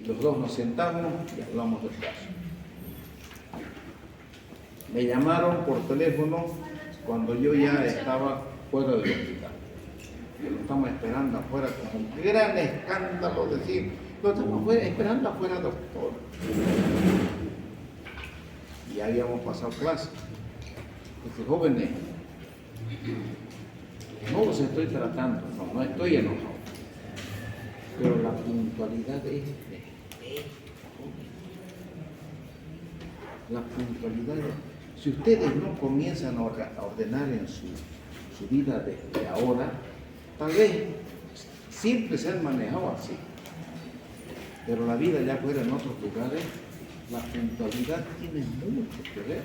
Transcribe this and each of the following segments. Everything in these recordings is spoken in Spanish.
Los dos nos sentamos y hablamos del caso. Me llamaron por teléfono cuando yo ya estaba fuera del hospital. Lo estamos esperando afuera con un gran escándalo, decir, lo estamos esperando afuera, doctor. Y ya habíamos pasado clase. Dice, jóvenes, no los estoy tratando, no estoy enojado. Pero la puntualidad es la puntualidad. Si ustedes no comienzan a ordenar en su vida desde ahora, tal vez siempre se han manejado así. Pero la vida ya fuera en otros lugares, la puntualidad tiene mucho que ver.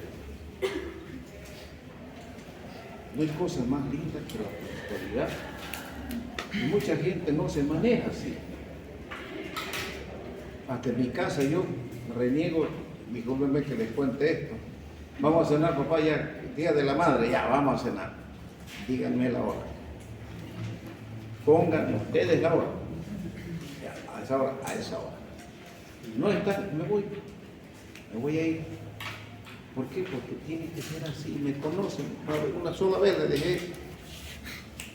No hay cosa más linda que la puntualidad. Y mucha gente no se maneja así. Hasta en mi casa yo reniego, discúlpenme que les cuente esto. Vamos a cenar, papá, ya, Día de la Madre, ya, vamos a cenar. Díganme la hora. Pongan ustedes la hora. Ya, a esa hora, a esa hora. No están, me voy a ir. ¿Por qué? Porque tiene que ser así, me conocen. Una sola vez le dejé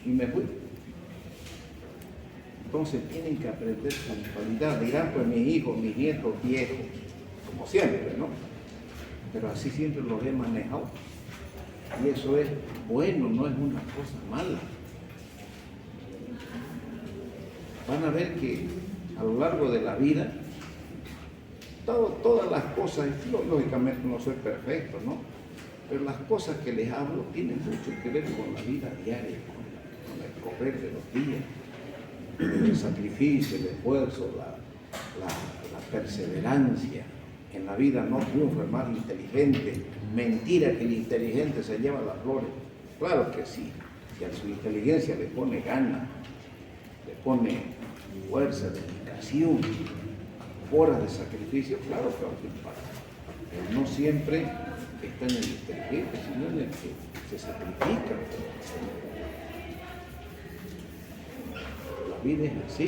y me fui. Entonces tienen que aprender puntualidad. Dirán, pues mis hijos, mis nietos, viejos, como siempre, ¿no? Pero así siempre los he manejado. Y eso es bueno, no es una cosa mala. Van a ver que a lo largo de la vida, todas las cosas, lógicamente no soy perfecto, ¿no? Pero las cosas que les hablo tienen mucho que ver con la vida diaria, con el correr de los días. El sacrificio, el esfuerzo, la perseverancia. En la vida no triunfa el más inteligente. Mentira que el inteligente se lleva las flores. Claro que sí. Si a su inteligencia le pone ganas, le pone fuerza, dedicación, horas de sacrificio, claro que va a triunfar. Pero no siempre está en el inteligente, sino en el que se sacrifica. La vida es así.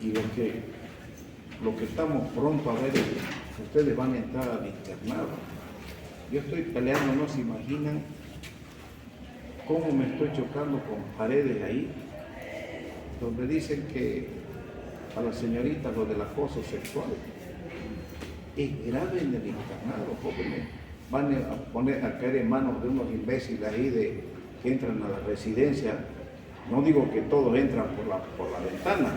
Y lo que estamos pronto a ver es que ustedes van a entrar al internado. Yo estoy peleando, no se imaginan cómo me estoy chocando con paredes ahí, donde dicen que a las señoritas lo del acoso sexual es grave en el internado, jóvenes. Van a caer en manos de unos imbéciles ahí que entran a la residencia. No digo que todos entran por la ventana.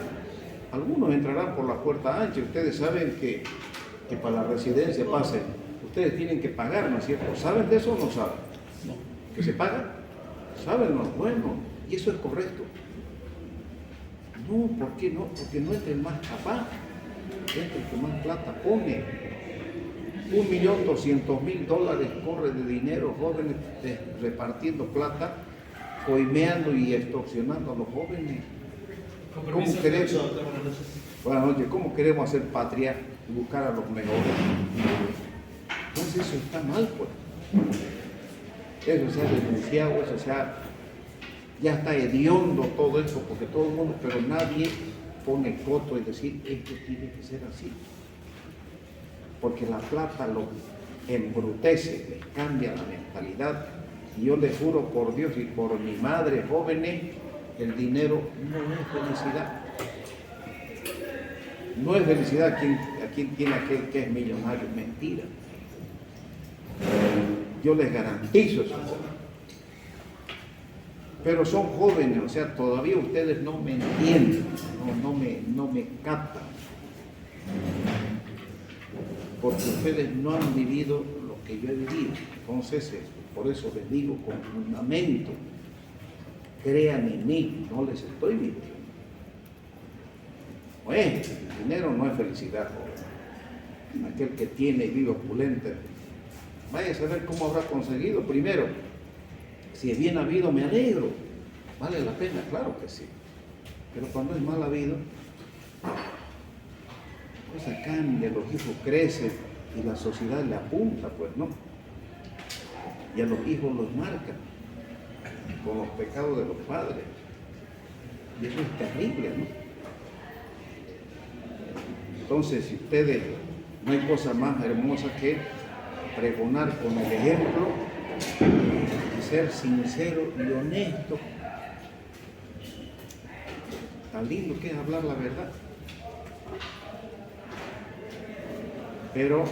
Algunos entrarán por la puerta ancha. Ustedes saben que para la residencia pasen, ustedes tienen que pagar, ¿no es cierto? ¿Saben de eso o no saben? No. ¿Que se paga? ¿Saben? No, bueno, y eso es correcto. No, ¿por qué no? Porque no entra el más capaz, entra el que más plata pone. $1.200.000 corre de dinero, jóvenes repartiendo plata, coimeando y extorsionando a los jóvenes. ¿Cómo queremos? Buenas noches. ¿Cómo queremos hacer patria y buscar a los mejores? Entonces eso está mal, pues. Eso se ha denunciado, ya está hediondo todo esto, porque todo el mundo, pero nadie pone coto y decir, esto tiene que ser así. Porque la plata lo embrutece, les cambia la mentalidad. Y yo les juro por Dios y por mi madre, jóvenes, el dinero no es felicidad. No es felicidad a quien tiene aquel que es millonario, mentira. Yo les garantizo eso. Pero son jóvenes, o sea, todavía ustedes no me entienden, no me captan. Porque ustedes no han vivido lo que yo he vivido. Entonces, por eso les digo con fundamento, crean en mí, no les estoy mintiendo. Bueno, el dinero no es felicidad, joven. Aquel que tiene y vive opulente, vaya a saber cómo habrá conseguido. Primero, si es bien habido, me alegro. Vale la pena, claro que sí. Pero cuando es mal habido, la cosa cambia, los hijos crecen y la sociedad le apunta, pues no. Y a los hijos los marcan con los pecados de los padres. Y eso es terrible, ¿no? Entonces, si ustedes, no hay cosa más hermosa que pregonar con el ejemplo y ser sincero y honesto. Tan lindo que es hablar la verdad. Pero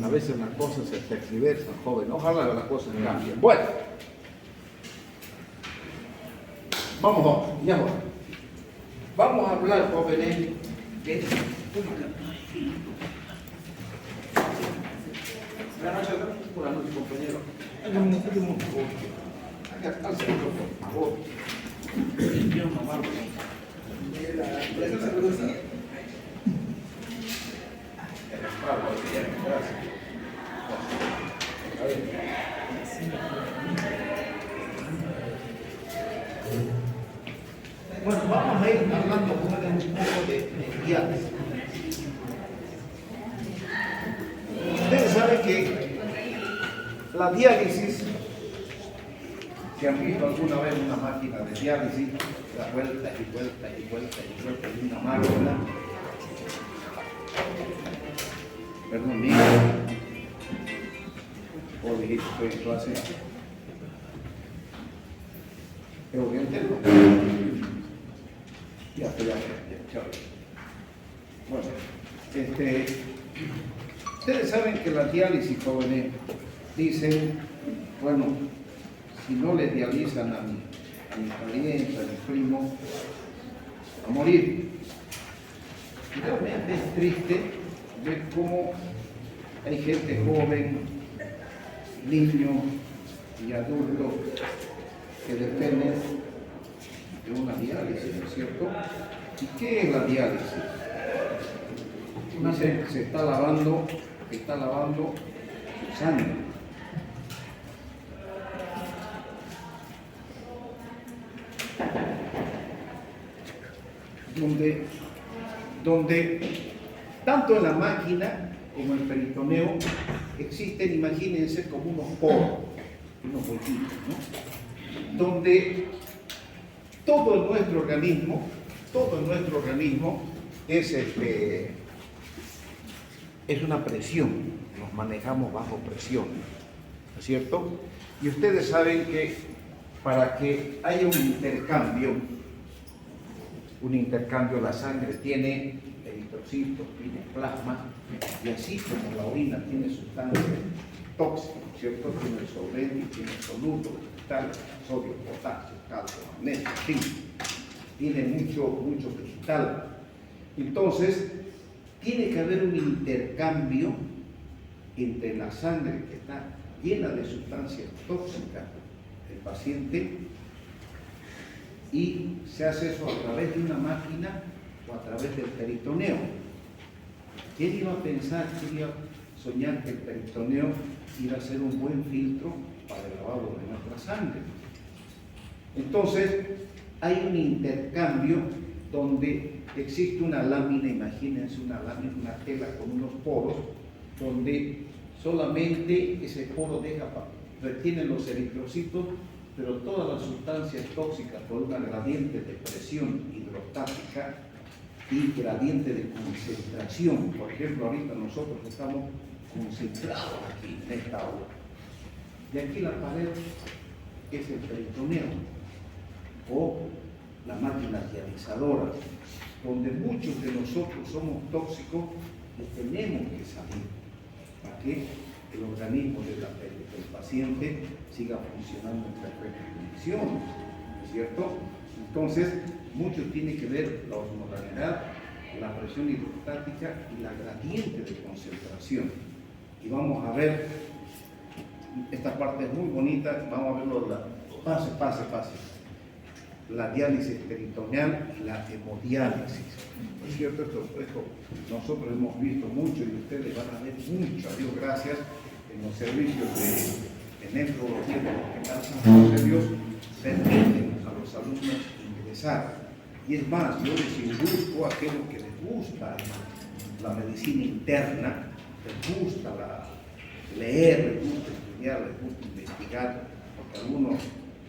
a veces las cosas se tergiversan, joven. Ojalá las cosas cambien. Bueno, vamos a hablar, jóvenes, de buenas noches, compañero. Háganme un favor. Háganse por favor. Yo no amargo. Bueno, vamos a ir hablando un poco de diálisis. Ustedes saben que la diálisis, si han visto alguna vez una máquina de diálisis, da vueltas y vueltas y vueltas y vueltas y una máquina. Perdón, mira. O dijiste, estoy en clase. ¿Es oriental? Ya, chao. Bueno, ustedes saben que la diálisis, jóvenes, dicen, bueno, si no le dializan a mi pariente, a mi primo, a morir. Realmente es triste ver cómo hay gente joven, niños y adultos que dependen de una diálisis, ¿no es cierto? ¿Y qué es la diálisis? Se está lavando su sangre. Donde tanto en la máquina como en el peritoneo existen, imagínense, como unos poros, unos huequitos, ¿no? Donde todo en nuestro organismo es una presión, nos manejamos bajo presión, ¿no es cierto? Y ustedes saben que para que haya un intercambio, la sangre tiene eritrocitos, tiene plasma, y así como la orina tiene sustancias tóxicas, ¿no es cierto? Tiene el solvente, tiene el soluto, vegetal, sodio, potasio, calcio, magnesio, zinc, tiene mucho vegetal. Entonces, tiene que haber un intercambio entre la sangre que está llena de sustancias tóxicas del paciente y se hace eso a través de una máquina o a través del peritoneo. ¿Quién iba a pensar, quién iba a soñar que el peritoneo iba a ser un buen filtro para el lavado de nuestra sangre? Entonces, hay un intercambio donde existe una lámina, imagínense una lámina, una tela con unos poros, donde solamente ese poro retiene los eritrocitos, pero todas las sustancias tóxicas por una gradiente de presión hidrostática y gradiente de concentración. Por ejemplo, ahorita nosotros estamos concentrados aquí en esta aula. Y aquí la pared es el peritoneo o la máquina dializadora, donde muchos de nosotros somos tóxicos y tenemos que salir para que el organismo del paciente siga funcionando en perfectas condiciones, ¿no es cierto? Entonces, mucho tiene que ver la osmolaridad, la presión hidrostática y la gradiente de concentración. Y vamos a ver, esta parte es muy bonita, vamos a verlo, pase. La diálisis peritoneal y la hemodiálisis. ¿No es cierto? Esto nosotros hemos visto mucho y ustedes van a ver mucho, a Dios gracias, en los servicios de nefrología de los hospitales de Dios, permiten a los alumnos ingresar. Y es más, yo les induzco a aquellos que les gusta la medicina interna, les gusta leer, les gusta estudiar, les gusta investigar, porque algunos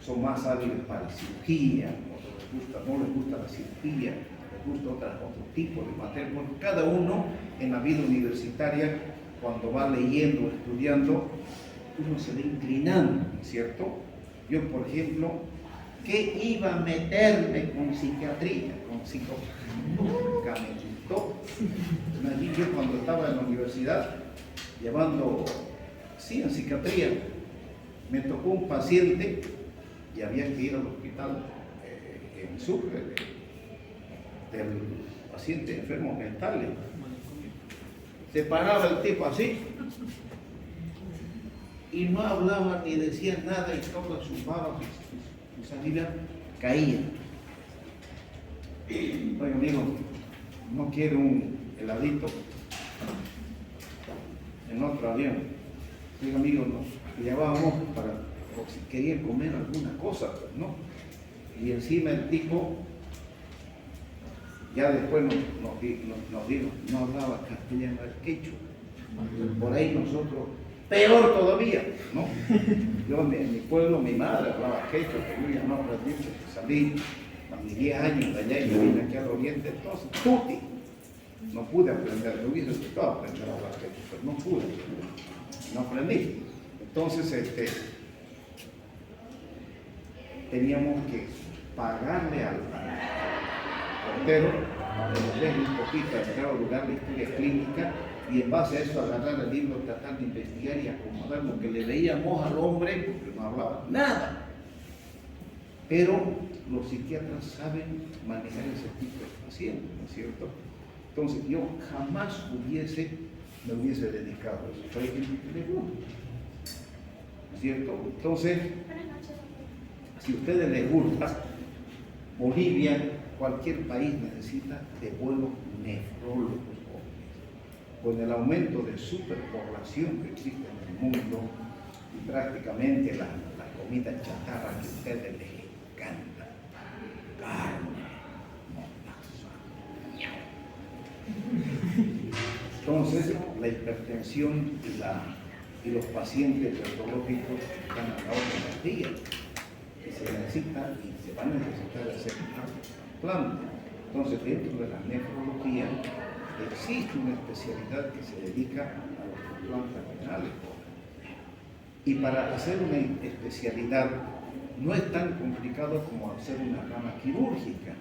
son más hábiles para la cirugía, otros no les gusta la cirugía, gusta otro tipo de materias, porque cada uno en la vida universitaria, cuando va leyendo, estudiando, uno se va inclinando, ¿cierto? Yo, por ejemplo, ¿qué iba a meterme con psiquiatría, con psicología? Nunca me gustó. Allí yo cuando estaba en la universidad, llevando, sí, en psiquiatría, me tocó un paciente y había que ir al hospital en Sucre del paciente enfermo mental. Se paraba el tipo así y no hablaba ni decía nada y todas sus babas, sus salidas caían. Oye, amigo, no quiero un heladito en otro avión. Oiga, amigo, nos llevábamos para, o si querían comer alguna cosa, pues, ¿no? Y encima el tipo, ya después nos dijo, no hablaba castellano, era quechua. Por ahí nosotros, peor todavía, ¿no? Yo en mi pueblo, mi madre hablaba quechua, pero yo ya no aprendí, porque salí a mis 10 años de allá y me vine aquí al oriente, entonces, tuti. No pude aprender, me hubiese gustado aprender a hablar quechua, pero no pude, no aprendí. Entonces, teníamos que pagarle al portero, leerle un poquito, a entrar a lugar de historia clínica y en base a eso agarrar el libro, tratar de investigar y acomodar lo que le veíamos al hombre, porque no hablaba nada. Pero los psiquiatras saben manejar ese tipo de pacientes, ¿no es cierto? Entonces yo jamás me hubiese dedicado a eso, pero hay gente que le gusta, ¿no es cierto? Entonces, si a ustedes les gusta, Bolivia, cualquier país necesita de buenos nefrólogos. Con el aumento de superpoblación que existe en el mundo y prácticamente la comida chatarra que a ustedes les encanta, carne, entonces la hipertensión y los pacientes neurológicos están a la orden del día y se necesita y se van a necesitar hacer un trasplante. Entonces dentro de la nefrología existe una especialidad que se dedica a los trasplantes renales. Y para hacer una especialidad no es tan complicado como hacer una rama quirúrgica.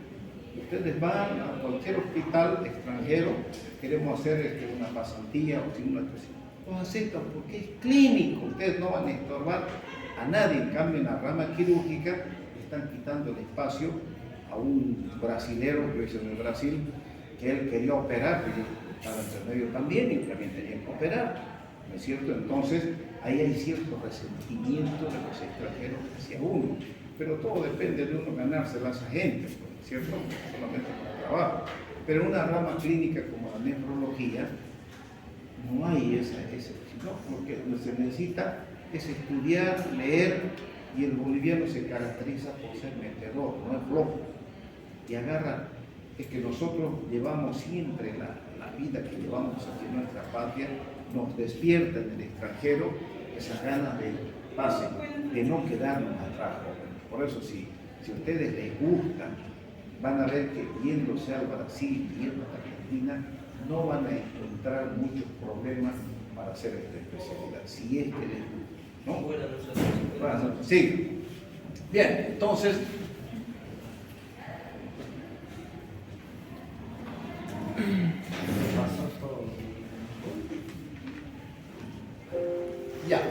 Ustedes van a cualquier hospital extranjero, queremos hacer una pasantía o sin una especialidad. Lo aceptan porque es clínico, ustedes no van a estorbar a nadie. En cambio, en la rama quirúrgica están quitando el espacio a un brasilero que hizo en el Brasil, que él quería operar, pero yo estaba entre medio también y también tenía que operar, ¿no es cierto? Entonces, ahí hay cierto resentimiento de los extranjeros hacia uno, pero todo depende de uno ganárselas a esa gente, ¿no es cierto? Solamente para el trabajo. Pero en una rama clínica como la nefrología, no hay ese, ¿no? Porque lo que se necesita es estudiar, leer, y el boliviano se caracteriza por ser metedor, no es flojo, y agarra. Es que nosotros llevamos siempre la vida que llevamos aquí en nuestra patria, nos despierta en el extranjero esas ganas de pase, de no quedarnos atrás. Por eso, si a ustedes les gusta, van a ver que yéndose al Brasil, yendo a Argentina, no van a encontrar muchos problemas para hacer esta especialidad, si es que les gusta, ¿no? Bueno, sí. Bien, entonces, ya,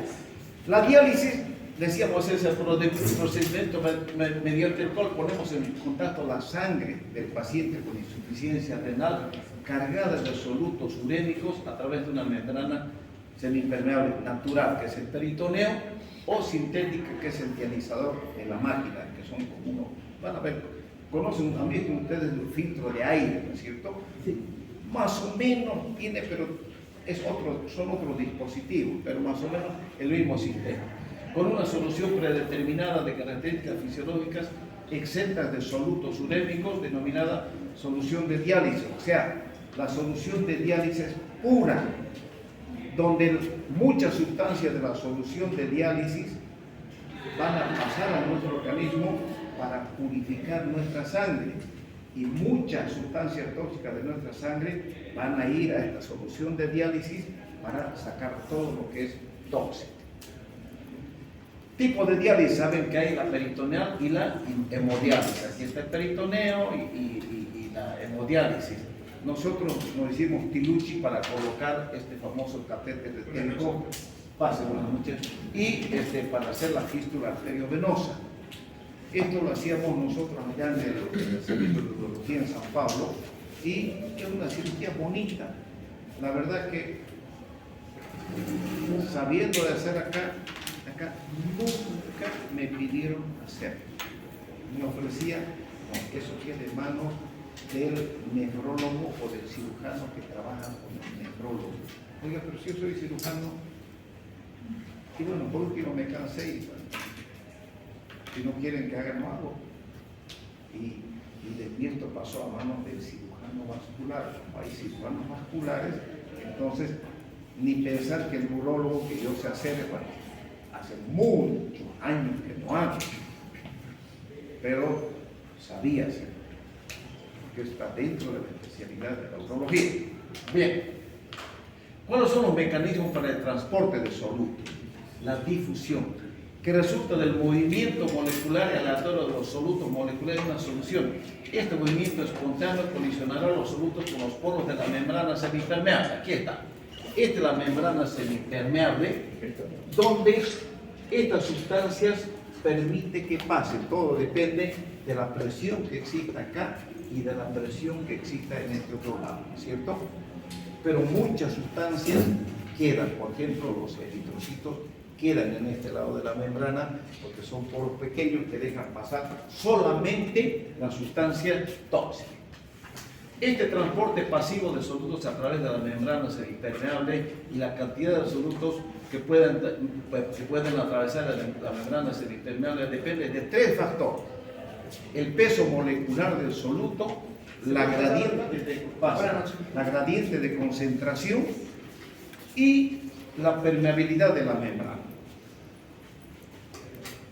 la diálisis, decíamos, es el procedimiento mediante el cual ponemos en contacto la sangre del paciente con insuficiencia renal cargada de solutos urémicos a través de una membrana semipermeable natural, que es el peritoneo, o sintética, que es el dializador de la máquina, que son como uno, van a ver, conocen también ustedes el filtro de aire, ¿no es cierto? Sí. Más o menos tiene, pero son otros dispositivos, pero más o menos el mismo sistema. Con una solución predeterminada de características fisiológicas exentas de solutos urémicos, denominada solución de diálisis, o sea, la solución de diálisis pura, donde muchas sustancias de la solución de diálisis van a pasar a nuestro organismo para purificar nuestra sangre. y muchas sustancias tóxicas de nuestra sangre van a ir a esta solución de diálisis para sacar todo lo que es tóxico. Tipo de diálisis, saben que hay la peritoneal y la hemodiálisis. Aquí está el peritoneo y la hemodiálisis. Nosotros nos hicimos Tiluchi para colocar este famoso catéter etérico, pase buenas noches, y para hacer la fístula arteriovenosa. Esto lo hacíamos nosotros allá en el Servicio de Urología en San Pablo, y es una cirugía bonita. La verdad que sabiendo de hacer acá nunca me pidieron hacer. Me ofrecía, no, eso queda en manos del nefrólogo o del cirujano que trabaja con el nefrólogo. Oiga, pero si yo soy cirujano, y bueno, por último me cansé y bueno, si no quieren que haga, no hago. Y esto pasó a manos del cirujano vascular. Como hay cirujanos vasculares, entonces ni pensar que el urólogo que yo sé hacer, bueno, hace muchos años que no hago, pero sabía hacer, porque está dentro de la especialidad de la urología. Bien, ¿cuáles son los mecanismos para el transporte de solutos? La difusión, que resulta del movimiento molecular y aleatorio de los solutos moleculares en una solución. Este movimiento espontáneo colisionará los solutos con los poros de la membrana semipermeable. Aquí está. Esta es la membrana semipermeable, donde estas sustancias permite que pase. Todo depende de la presión que exista acá y de la presión que exista en este otro lado, ¿cierto? Pero muchas sustancias quedan, por ejemplo, los eritrocitos quedan en este lado de la membrana porque son poros pequeños que dejan pasar solamente la sustancia tóxica. Este transporte pasivo de solutos a través de la membrana semipermeable y la cantidad de solutos que pueden atravesar la membrana semipermeable depende de tres factores: el peso molecular del soluto, la gradiente de concentración y la permeabilidad de la membrana.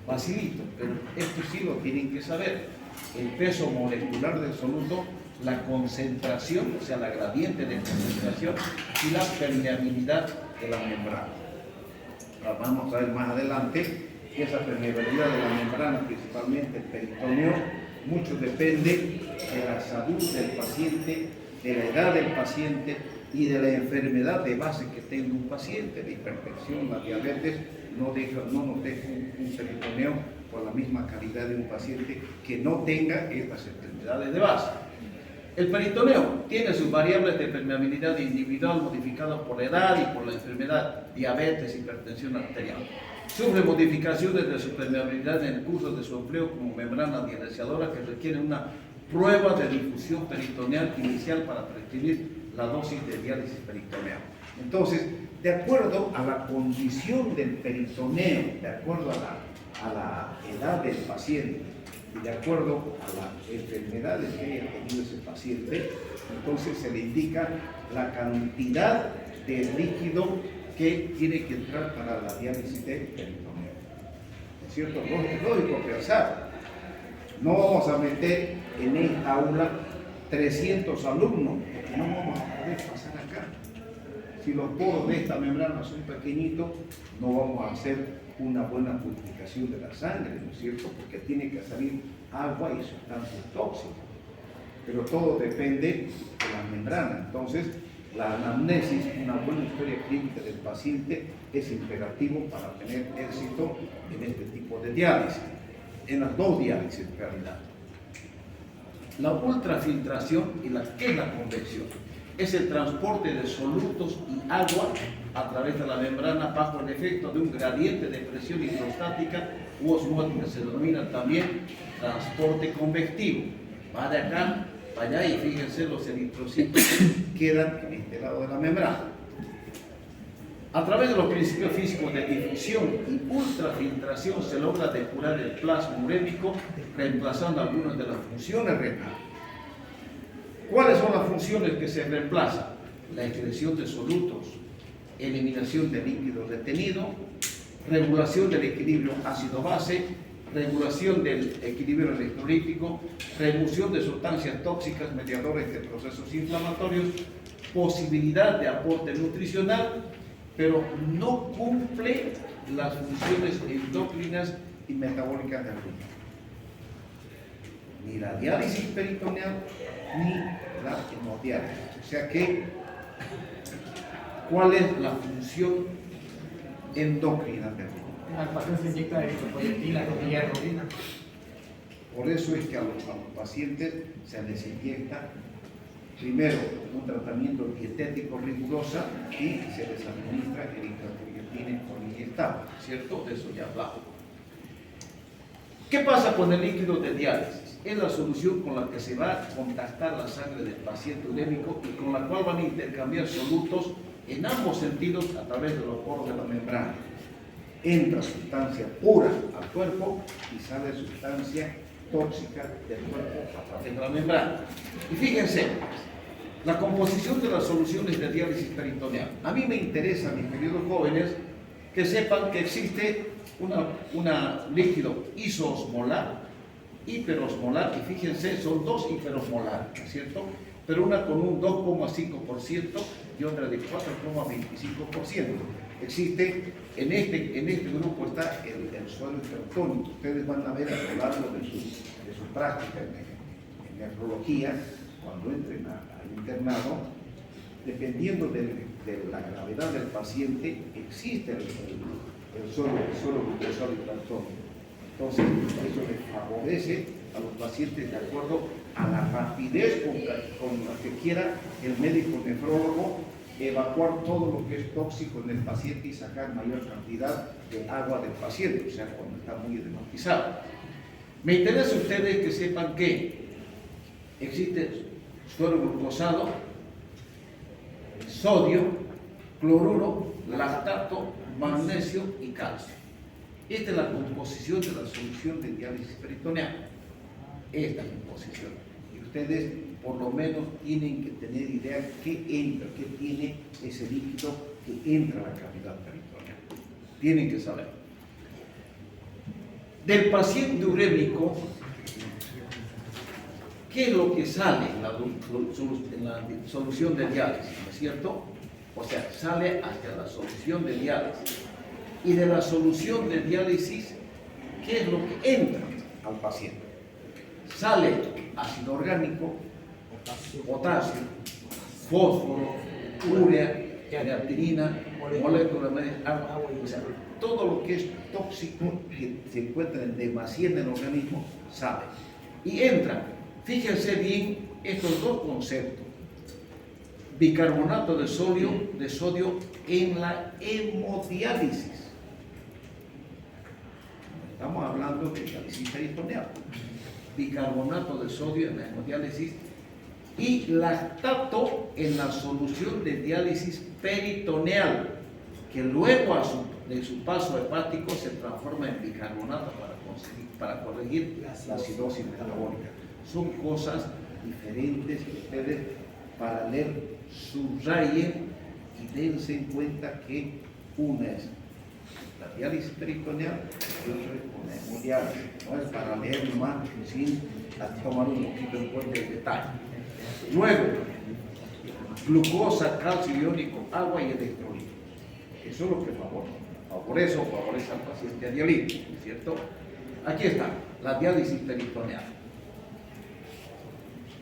Facilito, pero esto sí lo tienen que saber. El peso molecular del soluto, la concentración, o sea, la gradiente de concentración y la permeabilidad de la membrana. Vamos a ver más adelante que esa permeabilidad de la membrana, principalmente el peritoneo, mucho depende de la salud del paciente, de la edad del paciente y de la enfermedad de base que tenga un paciente. La hipertensión, la diabetes, no nos deja un peritoneo con la misma calidad de un paciente que no tenga estas enfermedades de base. El peritoneo tiene sus variables de permeabilidad individual modificadas por la edad y por la enfermedad, diabetes, hipertensión arterial. Sufre modificaciones de su permeabilidad en el curso de su empleo como membrana dialiciadora que requiere una prueba de difusión peritoneal inicial para prescribir la dosis de diálisis peritoneal. Entonces, de acuerdo a la condición del peritoneo, de acuerdo a la edad del paciente y de acuerdo a las enfermedades que haya tenido ese paciente, entonces se le indica la cantidad de líquido que tiene que entrar para la diálisis de peritoneo. ¿Es cierto? Es lógico pensar. No vamos a meter en esta aula 300 alumnos, porque no vamos a poder pasar acá. Si los poros de esta membrana son pequeñitos, no vamos a hacer una buena purificación de la sangre, ¿no es cierto? Porque tiene que salir agua y sustancias tóxicas. Pero todo depende de la membrana. Entonces, la anamnesis, una buena historia clínica del paciente, es imperativo para tener éxito en este tipo de diálisis, en las dos diálisis en realidad. La ultrafiltración y ¿qué es la convección? Es el transporte de solutos y agua a través de la membrana bajo el efecto de un gradiente de presión hidrostática u osmótica. Se denomina también transporte convectivo. Va de acá para allá y fíjense los eritrocitos que quedan en este lado de la membrana. A través de los principios físicos de difusión y ultrafiltración se logra depurar el plasma urémico reemplazando algunas de las funciones renales. ¿Cuáles son las funciones que se reemplazan? La excreción de solutos, eliminación de líquido retenido, regulación del equilibrio ácido-base, regulación del equilibrio electrolítico, remoción de sustancias tóxicas, mediadores de procesos inflamatorios, posibilidad de aporte nutricional, pero no cumple las funciones endocrinas y metabólicas del riñón. Ni la diálisis peritoneal ni la hemodiálisis. O sea que, ¿cuál es la función endocrina del riñón? Al paciente se inyecta eritropoyetina con hierro. Por eso es que a los pacientes se les inyecta primero un tratamiento dietético riguroso y se les administra eritropoyetina con inyectable, ¿cierto? De eso ya hablamos. ¿Qué pasa con el líquido de diálisis? Es la solución con la que se va a contactar la sangre del paciente urémico y con la cual van a intercambiar solutos en ambos sentidos a través de los poros de la membrana. Entra sustancia pura al cuerpo y sale sustancia tóxica del cuerpo a través de la membrana. Y fíjense, la composición de las soluciones de diálisis peritoneal. A mí me interesa, mis queridos jóvenes, que sepan que existe un líquido isoosmolar, hiperosmolar, y fíjense, son dos hiperosmolares, ¿no es cierto? Pero una con un 2,5% y otra de 4,25%. Existe, en este grupo está el suelo hipertónico. Ustedes van a ver a lo largo de su práctica en nefrología, cuando entren al internado, dependiendo de la gravedad del paciente, existe el suelo glucosal hipertónico. Entonces, eso les favorece a los pacientes de acuerdo a la rapidez con la que quiera el médico nefrólogo evacuar todo lo que es tóxico en el paciente y sacar mayor cantidad de agua del paciente, o sea, cuando está muy edematizado. Me interesa a ustedes que sepan que existe suero glucosado, sodio, cloruro, lactato, magnesio y calcio. Esta es la composición de la solución de diálisis peritoneal. Esta composición. Y ustedes por lo menos tienen que tener idea qué entra, qué tiene ese líquido que entra a la cavidad peritoneal. Tienen que saber. Del paciente urémico, ¿qué es lo que sale en la solución de diálisis? ¿No es cierto? O sea, sale hacia la solución de diálisis. Y de la solución de diálisis, ¿qué es lo que entra al paciente? Sale ácido orgánico, potasio, fósforo, urea, creatinina, moléculas de agua, o sea, todo lo que es tóxico que se encuentra en demasía en el organismo sale. Y entran, fíjense bien estos dos conceptos: bicarbonato de sodio en la hemodiálisis. Estamos hablando de diálisis peritoneal. Bicarbonato de sodio en la hemodiálisis y lactato en la solución de diálisis peritoneal, que luego de su paso hepático se transforma en bicarbonato para corregir la acidosis metabólica. Son cosas diferentes que ustedes, para leer, subrayen y dense en cuenta que una es la diálisis peritoneal y otra es una hemodiálisis. No es para leer nomás sin tomar un poquito en cuenta el detalle. Luego, glucosa, calcio iónico, agua y electrolitos. Eso es lo que favorece al paciente dialítico, ¿cierto? Aquí está, la diálisis peritoneal.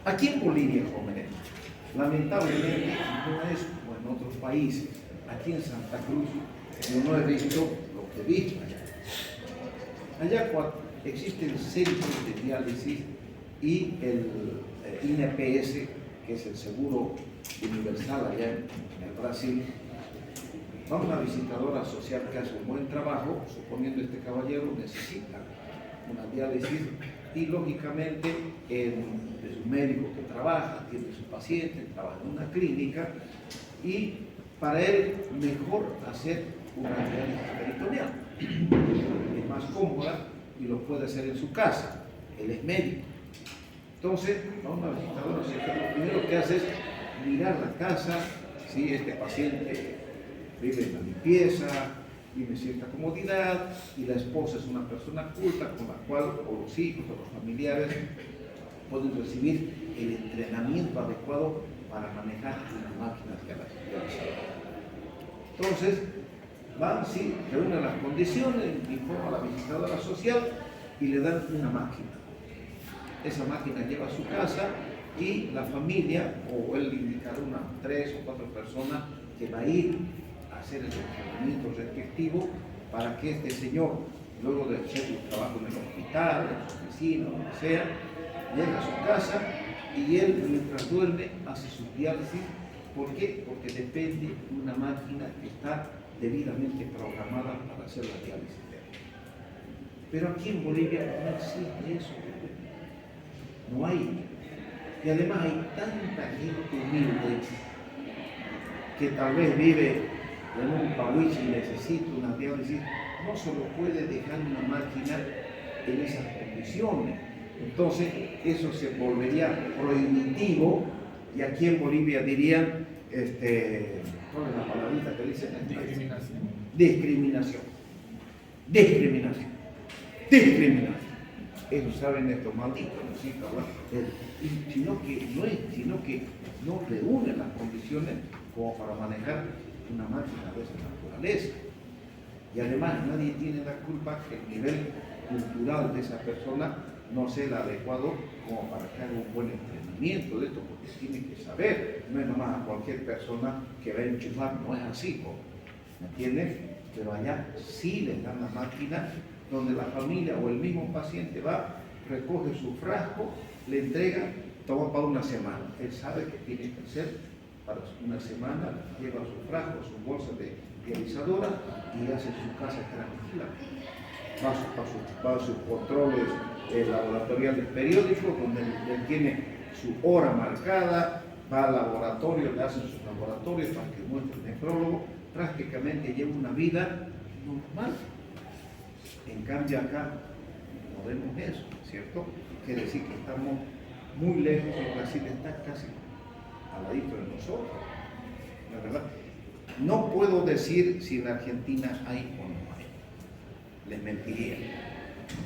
Aquí en Bolivia, jóvenes, lamentablemente no es como en otros países. Aquí en Santa Cruz yo no he visto lo que he visto allá. Allá existen centros de diálisis y el INPS, que es el seguro universal allá en el Brasil. Va una visitadora social que hace un buen trabajo, suponiendo este caballero necesita una diálisis, y lógicamente es un médico que trabaja, tiene su paciente, trabaja en una clínica, y para él mejor hacer una diálisis peritoneal. Es más cómoda y lo puede hacer en su casa. Él es médico. Entonces, va una visitadora social, lo primero que hace es mirar la casa, si este paciente vive en la limpieza, tiene cierta comodidad y la esposa es una persona culta con la cual o los hijos o los familiares pueden recibir el entrenamiento adecuado para manejar una máquina dializadora. Entonces, van, sí, reúnen las condiciones, informa a la visitadora social y le dan una máquina. Esa máquina lleva a su casa y la familia, o él indicará unas 3 o 4 personas que va a ir a hacer el entrenamiento respectivo para que este señor, luego de hacer su trabajo en el hospital, en su oficina, donde sea, llegue a su casa y él, mientras duerme, hace su diálisis. ¿Por qué? Porque depende de una máquina que está debidamente programada para hacer la diálisis. Pero aquí en Bolivia no existe eso. No hay. Y además hay tanta gente humilde que tal vez vive en un país y necesita una diálisis, no se lo puede dejar una máquina en esas condiciones. Entonces, eso se volvería prohibitivo y aquí en Bolivia dirían, ¿cuál es la palabrita que dicen? Discriminación. Discriminación. Discriminación. Discriminación. Eso saben estos malditos, ¿no? Sí, sino que no reúnen las condiciones como para manejar una máquina de esa naturaleza. Y además nadie tiene la culpa que el nivel cultural de esa persona no sea el adecuado como para que haga un buen entrenamiento de esto, porque tiene que saber, no es nomás a cualquier persona que va a enchufar, no es así, ¿me entiendes? Pero allá sí les dan la máquina donde la familia o el mismo paciente va, recoge su frasco, le entrega, toma para una semana. Él sabe que tiene que hacer para una semana, lleva su frasco, su bolsa de dializadora y hace su casa tranquila. Va a sus controles laboratoriales periódicos, donde él tiene su hora marcada, va al laboratorio, le hacen sus laboratorios para que muestre el nefrólogo, prácticamente lleva una vida normal. En cambio acá no vemos eso, ¿cierto? Quiere decir que estamos muy lejos y Brasil está casi al ladito de nosotros, la verdad. No puedo decir si en Argentina hay o no hay. Les mentiría.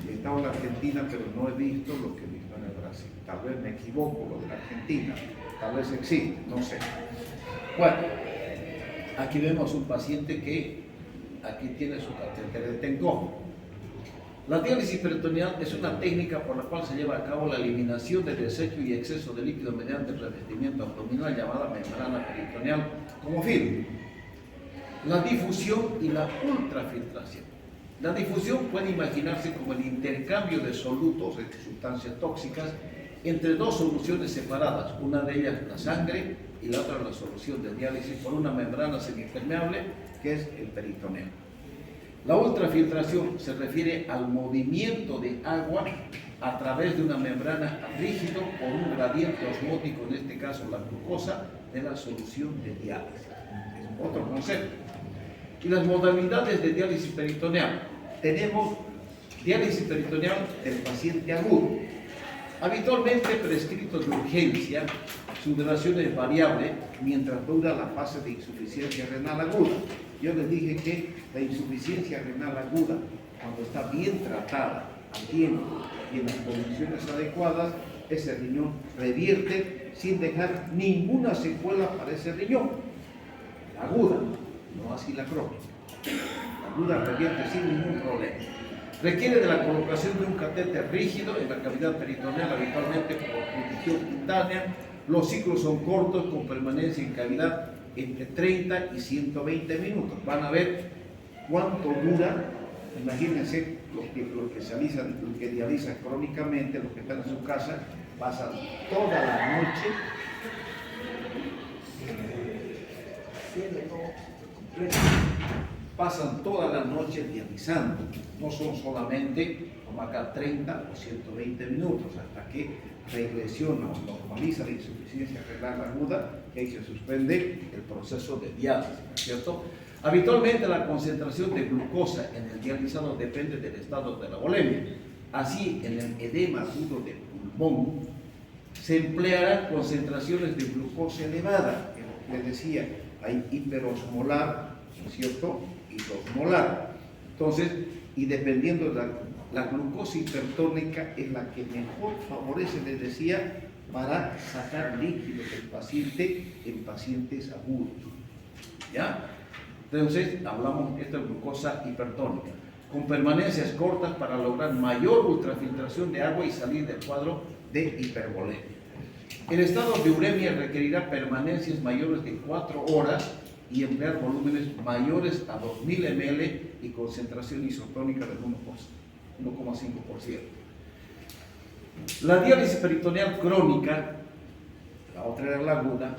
He estado en la Argentina, pero no he visto lo que he visto en el Brasil. Tal vez me equivoco lo de la Argentina, tal vez existe, no sé. Bueno, aquí vemos un paciente que aquí tiene su catéter de Tencón. La diálisis peritoneal es una técnica por la cual se lleva a cabo la eliminación de desecho y exceso de líquido mediante el revestimiento abdominal llamada membrana peritoneal como film. La difusión y la ultrafiltración. La difusión puede imaginarse como el intercambio de solutos, de sustancias tóxicas, entre dos soluciones separadas, una de ellas la sangre y la otra la solución de diálisis por una membrana semipermeable que es el peritoneo. La ultrafiltración se refiere al movimiento de agua a través de una membrana rígida por un gradiente osmótico, en este caso la glucosa, de la solución de diálisis. Es otro concepto. Y las modalidades de diálisis peritoneal. Tenemos diálisis peritoneal del paciente agudo. Habitualmente prescrito de urgencia, su duración es variable mientras dura la fase de insuficiencia renal aguda. Yo les dije que la insuficiencia renal aguda, cuando está bien tratada, a tiempo y en las condiciones adecuadas, ese riñón revierte sin dejar ninguna secuela para ese riñón. La aguda, no así la crónica. La aguda revierte sin ningún problema. Requiere de la colocación de un catéter rígido en la cavidad peritoneal, habitualmente por fundición cutánea. Los ciclos son cortos, con permanencia en cavidad entre 30 y 120 minutos. Van a ver cuánto dura. Imagínense los que dializan crónicamente, los que están en su casa, pasan toda la noche pasan toda la noche dializando. No son solamente como acá 30 o 120 minutos hasta que regresiona o normaliza la insuficiencia renal aguda, que ahí se suspende el proceso de diálisis, ¿cierto? Habitualmente la concentración de glucosa en el dializado depende del estado de la volemia. Así, en el edema agudo del pulmón se emplearán concentraciones de glucosa elevada, que les decía, hay hiperosmolar ¿no es cierto? Y 2 molar. Entonces, y dependiendo de la glucosa hipertónica es la que mejor favorece, les decía, para sacar líquidos del paciente en pacientes agudos. ¿Ya? Entonces, hablamos de esta glucosa hipertónica, con permanencias cortas para lograr mayor ultrafiltración de agua y salir del cuadro de hipervolemia. El estado de uremia requerirá permanencias mayores de 4 horas y emplear volúmenes mayores a 2000 ml y concentración isotónica del 1,5%. La diálisis peritoneal crónica, la otra era la aguda,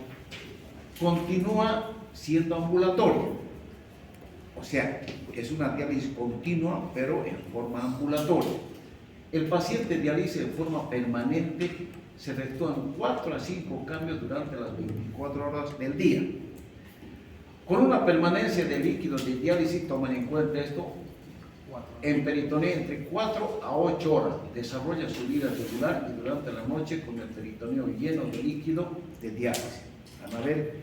continúa siendo ambulatoria. O sea, es una diálisis continua, pero en forma ambulatoria. El paciente dializa en forma permanente, se efectúan 4 a 5 cambios durante las 24 horas del día. Con una permanencia de líquidos de diálisis, tomen en cuenta esto, en peritoneo entre 4 a 8 horas, desarrolla su vida regular y durante la noche con el peritoneo lleno de líquido de diálisis. Van a ver,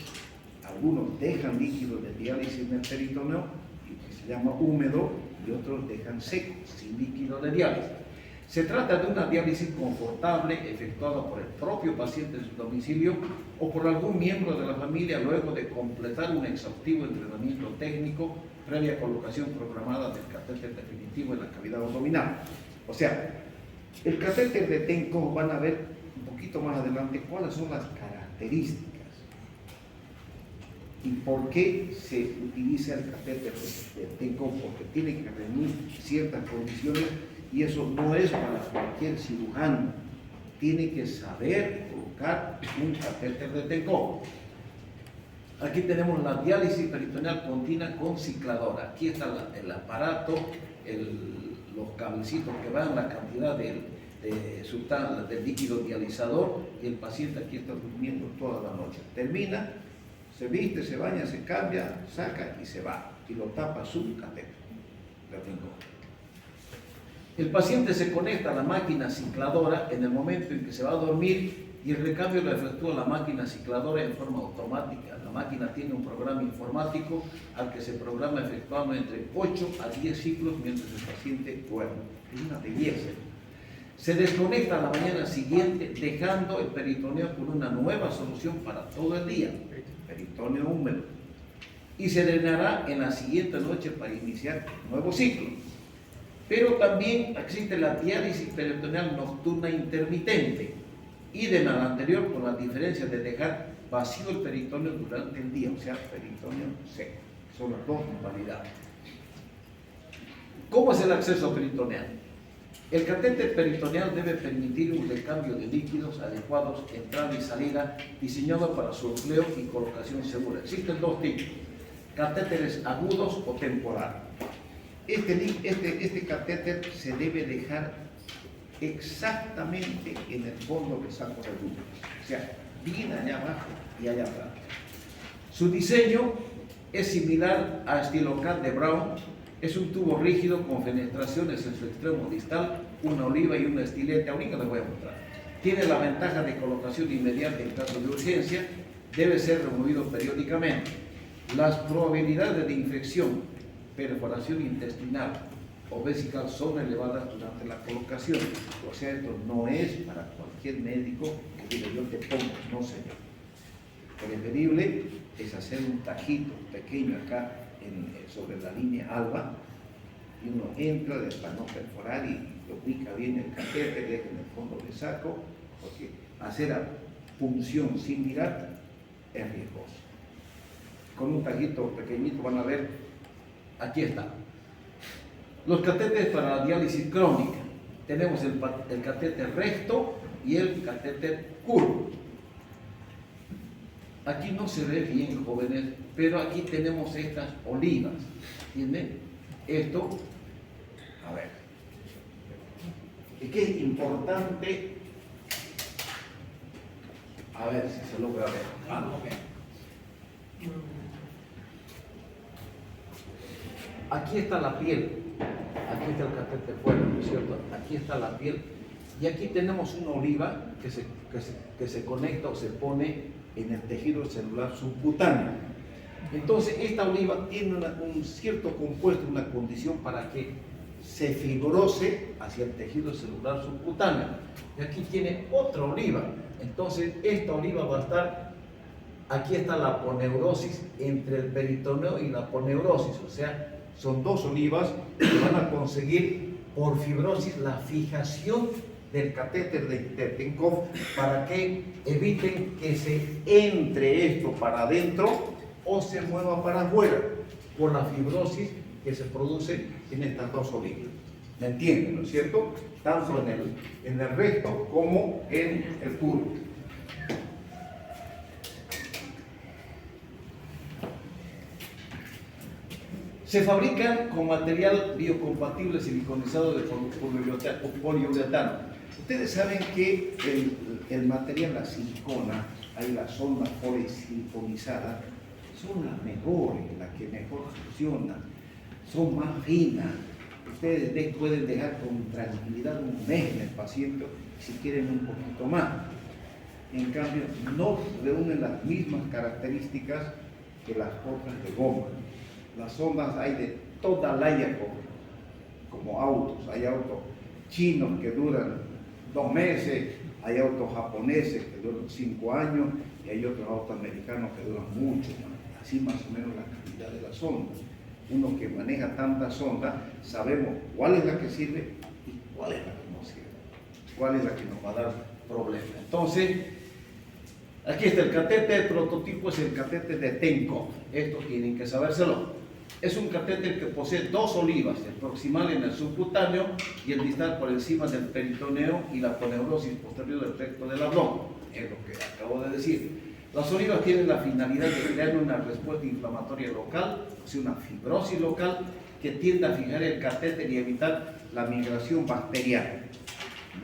algunos dejan líquido de diálisis en el peritoneo, que se llama húmedo, y otros dejan seco, sin líquido de diálisis. Se trata de una diálisis confortable efectuada por el propio paciente en su domicilio o por algún miembro de la familia luego de completar un exhaustivo entrenamiento técnico previa colocación programada del catéter definitivo en la cavidad abdominal. O sea, el catéter de Tenco, van a ver un poquito más adelante cuáles son las características y por qué se utiliza el catéter de Tenco, porque tiene que reunir ciertas condiciones. Y eso no es para cualquier cirujano. Tiene que saber colocar un catéter de Tenco. Aquí tenemos la diálisis peritoneal continua con cicladora. Aquí está el aparato, los cablecitos que van, la cantidad del líquido dializador, y el paciente aquí está durmiendo toda la noche. Termina, se viste, se baña, se cambia, saca y se va. Y lo tapa su catéter de Tenco. El paciente se conecta a la máquina cicladora en el momento en que se va a dormir y el recambio lo efectúa la máquina cicladora en forma automática. La máquina tiene un programa informático al que se programa efectuando entre 8 a 10 ciclos mientras el paciente duerme. Es una belleza. Se desconecta a la mañana siguiente dejando el peritoneo con una nueva solución para todo el día, peritoneo húmedo, y se drenará en la siguiente noche para iniciar un nuevo ciclo. Pero también existe la diálisis peritoneal nocturna intermitente, idem a la anterior con la diferencia de dejar vacío el peritoneo durante el día, o sea, peritoneo seco. Son las dos modalidades. ¿Cómo es el acceso peritoneal? El catéter peritoneal debe permitir un recambio de líquidos adecuados, entrada y salida, diseñado para su empleo y colocación segura. Existen 2 tipos, catéteres agudos o temporales. Este catéter se debe dejar exactamente en el fondo del saco de luz, o sea, bien allá abajo y allá atrás. Su diseño es similar a estilo Cat de Brown. Es un tubo rígido con fenestraciones en su extremo distal, una oliva y una estilete. Ahorita les voy a mostrar. Tiene la ventaja de colocación inmediata en caso de urgencia. Debe ser removido periódicamente. Las probabilidades de infección, perforación intestinal o vesical son elevadas durante la colocación. O sea, esto no es para cualquier médico que diga yo te pongo, no señor. Preferible es hacer un tajito pequeño acá sobre la línea alba, y uno entra para no perforar y lo ubica bien el catéter, deja en el fondo del saco, porque hacer a punción sin mirar es riesgoso. Con un tajito pequeñito van a ver, aquí está. Los catéteres para la diálisis crónica. Tenemos el catéter recto y el catéter curvo. Aquí no se ve bien, jóvenes, pero aquí tenemos estas olivas. ¿Entienden? Esto, a ver. Es que es importante, a ver si se logra ver. Aquí está la piel, aquí está el catéter fuera, ¿no es cierto? Aquí está la piel y aquí tenemos una oliva que se conecta o se pone en el tejido celular subcutáneo. Entonces, esta oliva tiene un cierto compuesto, una condición para que se fibrose hacia el tejido celular subcutáneo. Y aquí tiene otra oliva. Entonces, esta oliva va a estar, aquí está la aponeurosis entre el peritoneo y la aponeurosis. O sea, son dos olivas que van a conseguir por fibrosis la fijación del catéter de Tetenkov para que eviten que se entre esto para adentro o se mueva para afuera por la fibrosis que se produce en estas dos olivas. ¿Me entienden, no es cierto? Tanto en el recto como en el puro. Se fabrican con material biocompatible siliconizado de poliuretano. Ustedes saben que el material, la silicona, hay las ondas polisiliconizada, son las mejores, las que mejor funcionan, son más finas. Ustedes pueden dejar con tranquilidad un mes en el paciente si quieren un poquito más. En cambio, no reúnen las mismas características que las otras de goma. Las ondas hay de toda laya como autos. Hay autos chinos que duran 2 meses, hay autos japoneses que duran 5 años y hay otros autos americanos que duran mucho más. Así más o menos la calidad de las ondas. Uno que maneja tantas ondas, sabemos cuál es la que sirve y cuál es la que no sirve, cuál es la que nos va a dar problemas. Entonces, aquí está el catéter, el prototipo es el catéter de Tetenkov. Esto tienen que sabérselo. Es un catéter que posee 2 olivas, el proximal en el subcutáneo y el distal por encima del peritoneo y la aponeurosis posterior del recto del abdomen. Es lo que acabo de decir. Las olivas tienen la finalidad de crear una respuesta inflamatoria local, o sea, una fibrosis local que tiende a fijar el catéter y evitar la migración bacteriana.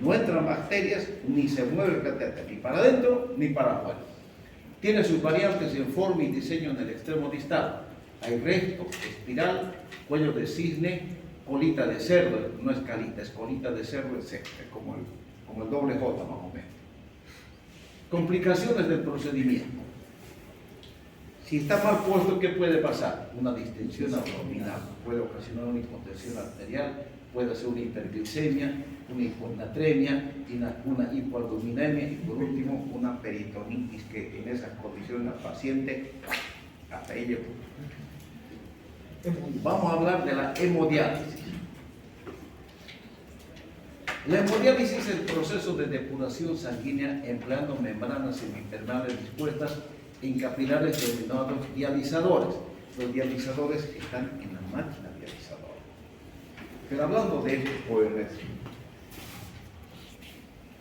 No entran bacterias ni se mueve el catéter, ni para adentro ni para afuera. Tiene sus variantes en forma y diseño en el extremo distal. Hay recto, espiral, cuello de cisne, colita de cerdo, no es calita, es colita de cerdo, es como el doble J más o menos. Complicaciones del procedimiento. Si está mal puesto, ¿qué puede pasar? Una distensión abdominal, puede ocasionar una hipotensión arterial, puede ser una hiperglicemia, una hiponatremia, una hipoalbuminemia y por último una peritonitis que en esas condiciones al paciente hasta ahí llegó. Vamos a hablar de la hemodiálisis. La hemodiálisis es el proceso de depuración sanguínea empleando membranas semipermeables dispuestas en capilares denominados dializadores. Los dializadores están en la máquina dializadora. Pero hablando de esto, jóvenes,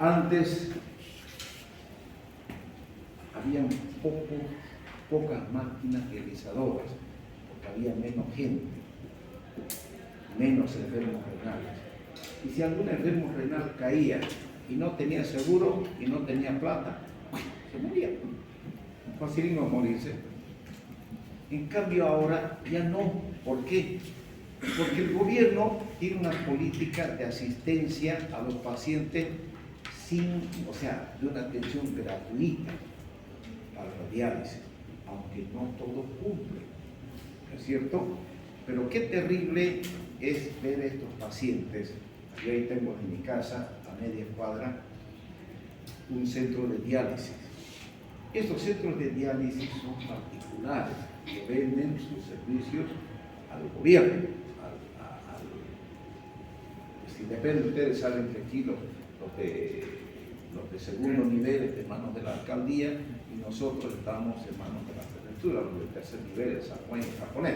antes había pocas máquinas dializadoras, porque había menos gente, menos enfermos renales. Y si algún enfermo renal caía y no tenía seguro y no tenía plata, se moría. Facilito morirse. En cambio ahora ya no. ¿Por qué? Porque el gobierno tiene una política de asistencia a los pacientes de una atención gratuita para la diálisis, aunque no todos cumplen, ¿no es cierto? Pero qué terrible es ver a estos pacientes. Yo ahí tengo en mi casa, a media cuadra, un centro de diálisis. Estos centros de diálisis son particulares, que venden sus servicios al gobierno. Si depende, ustedes saben que aquí los de segundo nivel de manos de la alcaldía y nosotros estamos en manos de la prefectura, los de tercer nivel es japonés.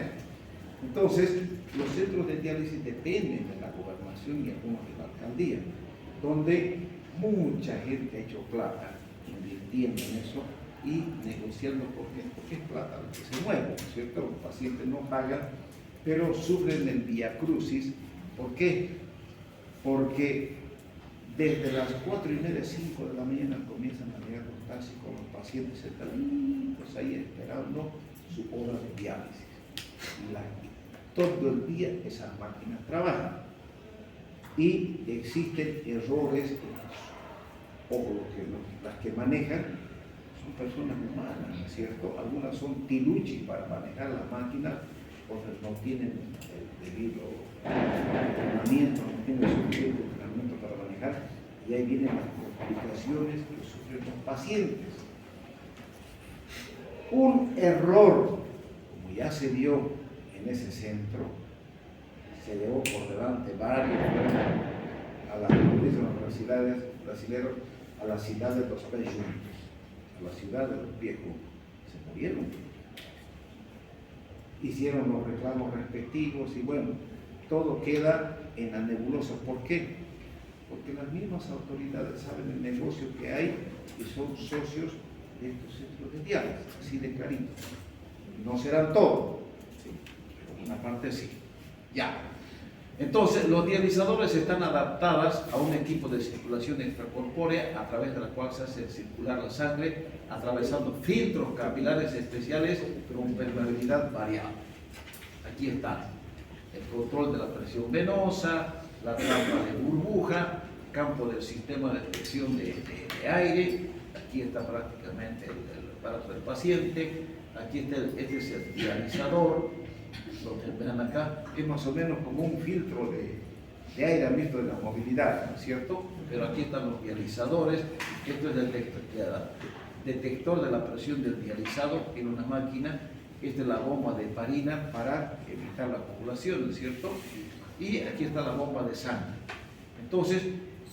Entonces, los centros de diálisis dependen de la gobernación y algunos de la alcaldía, donde mucha gente ha hecho plata invirtiendo en eso y negociando porque es plata lo que se mueve, ¿no es cierto? Los pacientes no pagan, pero sufren el viacrucis. ¿Por qué? Porque desde las 4:30, 5 de la mañana comienzan a llegar los taxis con los pacientes sentaditos ahí esperando su hora de diálisis. Todo el día esas máquinas trabajan y existen errores, o las que manejan son personas humanas, ¿no es cierto? Algunas son tiluchi para manejar la máquina, otras no tienen el debido entrenamiento, no tienen suficiente entrenamiento para manejar, y ahí vienen las complicaciones que sufren los pacientes. Un error, como ya se dio en ese centro, se llevó por delante varios a las universidades brasileñas, a la ciudad de los pés juntos, a la ciudad de los pies juntos. Se murieron. Hicieron los reclamos respectivos y bueno, todo queda en la nebulosa. ¿Por qué? Porque las mismas autoridades saben el negocio que hay y son socios de estos centros de diálisis, así de clarito. No serán todos, sí, pero una parte sí. Ya. Entonces, los dializadores están adaptados a un equipo de circulación extracorpórea a través de la cual se hace circular la sangre, atravesando filtros capilares especiales con permeabilidad variable. Aquí está el control de la presión venosa, la trampa de burbuja, campo del sistema de detección de aire. Aquí está prácticamente el aparato del paciente. Aquí está este es el dializador. Lo que vean acá es más o menos como un filtro de aire, han visto, de la movilidad, ¿no es cierto? Pero aquí están los dializadores. Esto es el detector de la presión del dializado en una máquina. Esta es la bomba de heparina para evitar la coagulación, ¿no es cierto? Y aquí está la bomba de sangre. Entonces,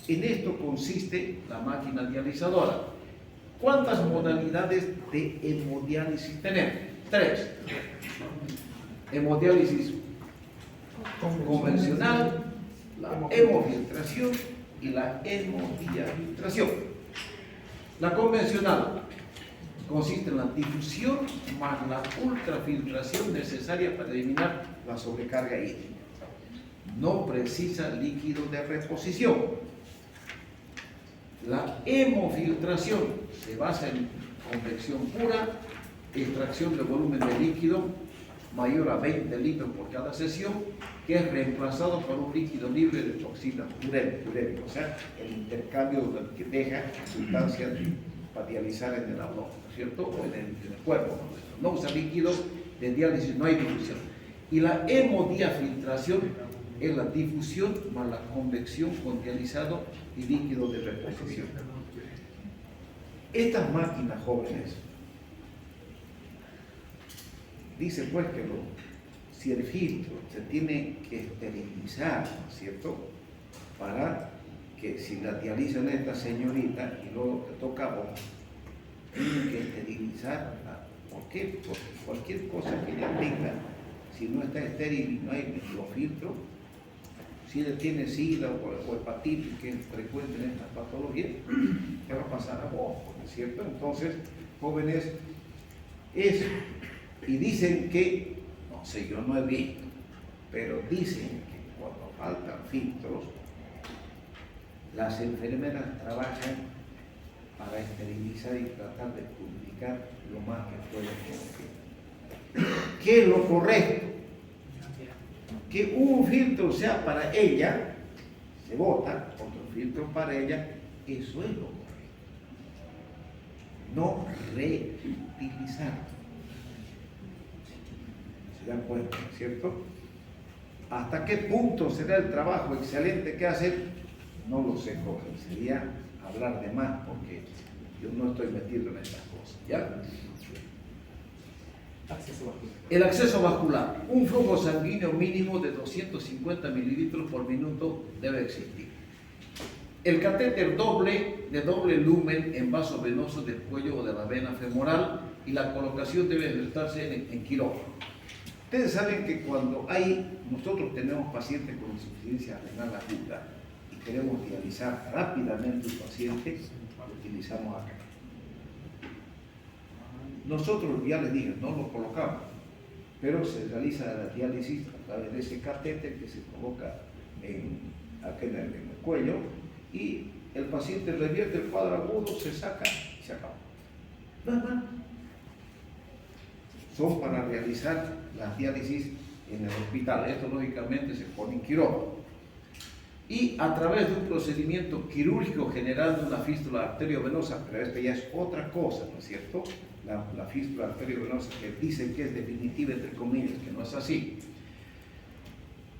en esto consiste la máquina dializadora. ¿Cuántas modalidades de hemodiálisis tenemos? 3. Hemodiálisis convencional, la hemofiltración y la hemodiafiltración. La convencional consiste en la difusión más la ultrafiltración necesaria para eliminar la sobrecarga hídrica. No precisa líquido de reposición. La hemofiltración se basa en convección pura, extracción de volumen de líquido mayor a 20 litros por cada sesión, que es reemplazado por un líquido libre de toxinas urémicas, o sea, el intercambio que deja sustancias para dializar en el abdomen, ¿no es cierto? O en el cuerpo. No usa líquido de diálisis, no hay difusión. Y la hemodiafiltración es la difusión más la convección con dializado y líquido de reposición. Estas máquinas jóvenes, dice pues que si el filtro se tiene que esterilizar, ¿no es cierto? Para que si la dializan esta señorita y luego te toca a vos, tienen que esterilizarla. ¿Por qué? Porque cualquier cosa que ella tenga, si no está estéril y no hay los filtros, si ella tiene SIDA o hepatitis, que es frecuente en estas patologías, te va a pasar a vos, ¿no es cierto? Entonces, jóvenes, eso. Y dicen que, no sé, yo no he visto, pero dicen que cuando faltan filtros, las enfermeras trabajan para esterilizar y tratar de purificar lo más que pueden. ¿Qué es lo correcto? Que un filtro sea para ella, se bota, otro filtro para ella, eso es lo correcto. No reutilizar. ¿Se dan cuenta, cierto? ¿Hasta qué punto será el trabajo excelente que hacen? No lo sé, joven. Sería hablar de más porque yo no estoy metido en estas cosas, ¿ya? El acceso vascular. Un flujo sanguíneo mínimo de 250 mililitros por minuto debe existir. El catéter de doble lumen en vaso venoso del cuello o de la vena femoral, y la colocación debe realizarse en quirófano. Ustedes saben que cuando nosotros tenemos pacientes con insuficiencia renal aguda y queremos dializar rápidamente un paciente, lo utilizamos acá. Nosotros, ya les dije, no lo colocamos, pero se realiza la diálisis a través de ese catéter que se coloca acá en el cuello, y el paciente revierte el cuadro agudo, se saca y se acaba. Nada más. Son para realizar las diálisis en el hospital. Esto lógicamente se pone en quirófano. y a través de un procedimiento quirúrgico generando una fístula arteriovenosa, pero esto ya es otra cosa, ¿no es cierto? La fístula arteriovenosa que dicen que es definitiva, entre comillas, que no es así.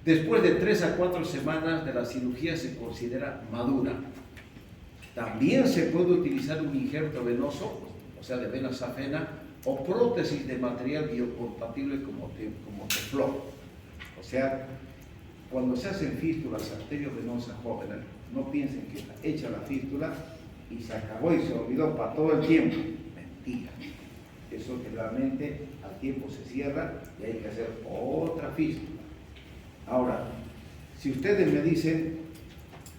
Después de 3 a 4 semanas de la cirugía se considera madura. También se puede utilizar un injerto venoso, o sea, de vena safena, o prótesis de material biocompatible como teflón. O sea, cuando se hacen fístulas arteriovenosas jóvenes, no piensen que está hecha la fístula y se acabó y se olvidó para todo el tiempo. Mentira. Eso generalmente al tiempo se cierra y hay que hacer otra fístula. Ahora, si ustedes me dicen,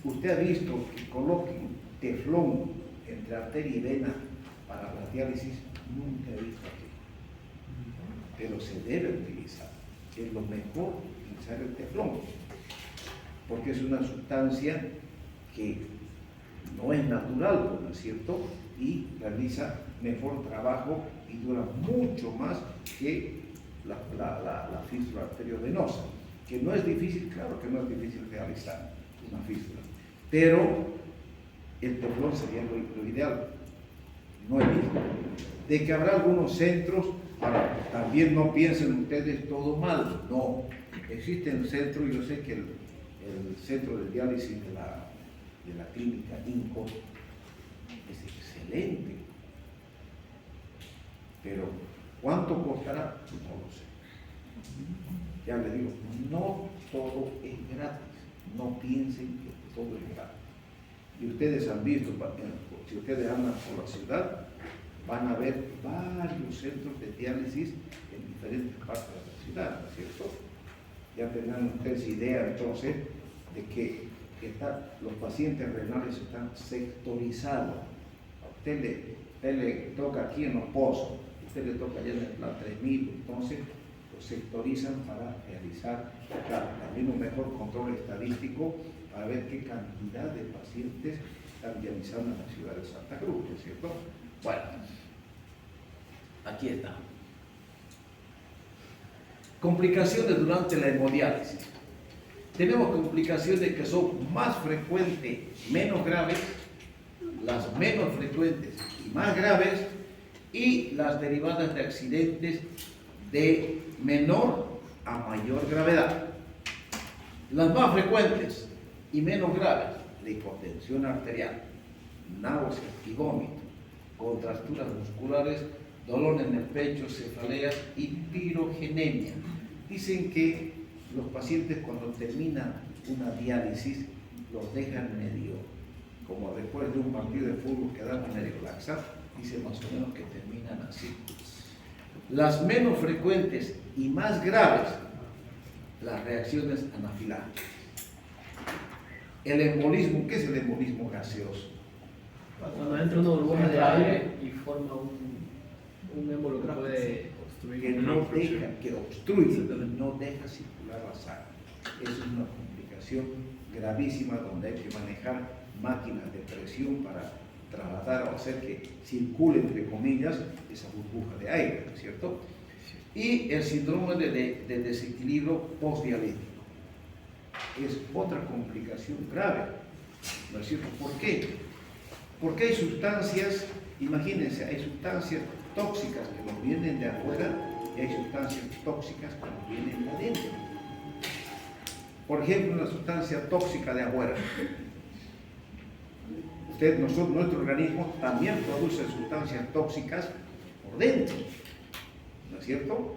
¿usted ha visto que coloquen teflón entre arteria y vena para la diálisis? Nunca he visto aquí. Pero se debe utilizar. Es lo mejor utilizar el teflón, porque es una sustancia que no es natural, ¿no es cierto? Y realiza mejor trabajo y dura mucho más que la fístula arteriovenosa, que no es difícil, claro que no es difícil realizar una fístula, pero el teflón sería lo ideal. No he visto. De que habrá algunos centros, ahora, también no piensen ustedes todo mal, no. Existen centros, yo sé que el centro de diálisis de la clínica INCO es excelente, pero ¿cuánto costará? No lo sé. Ya les digo, no todo es gratis, no piensen que todo es gratis. Y ustedes han visto, si ustedes andan por la ciudad, van a ver varios centros de diálisis en diferentes partes de la ciudad, ¿no es cierto? Ya tendrán ustedes idea entonces de que los pacientes renales están sectorizados. A usted le toca aquí en Los Pozos, a usted le toca allá en el Plan 3000, entonces los sectorizan para realizar, claro, también un mejor control estadístico para ver qué cantidad de pacientes están dializando en la ciudad de Santa Cruz, ¿no es cierto? Bueno, aquí está. Complicaciones durante la hemodiálisis. Tenemos complicaciones que son más frecuentes, menos graves, las menos frecuentes y más graves, y las derivadas de accidentes de menor a mayor gravedad. Las más frecuentes y menos graves: la hipotensión arterial, náuseas y vómito, contracturas musculares, dolor en el pecho, cefaleas y pirogenemia. Dicen que los pacientes cuando terminan una diálisis los dejan medio, como después de un partido de fútbol quedan medio laxados, dice más o menos que terminan así. Las menos frecuentes y más graves, las reacciones anafilácticas. El embolismo, ¿qué es el embolismo gaseoso? Cuando entra una burbuja de aire y forma un émbolo que puede obstruir. Que no deja, que obstruye, no deja circular la sangre. Esa es una complicación gravísima donde hay que manejar máquinas de presión para trasladar o hacer que circule, entre comillas, esa burbuja de aire, ¿no es cierto? Y el síndrome de desequilibrio postdialítico es otra complicación grave, ¿no es cierto? ¿Por qué? Porque hay sustancias, imagínense, hay sustancias tóxicas que nos vienen de afuera y hay sustancias tóxicas que nos vienen de adentro. Por ejemplo, una sustancia tóxica de afuera. Nuestro organismo también produce sustancias tóxicas por dentro, ¿no es cierto?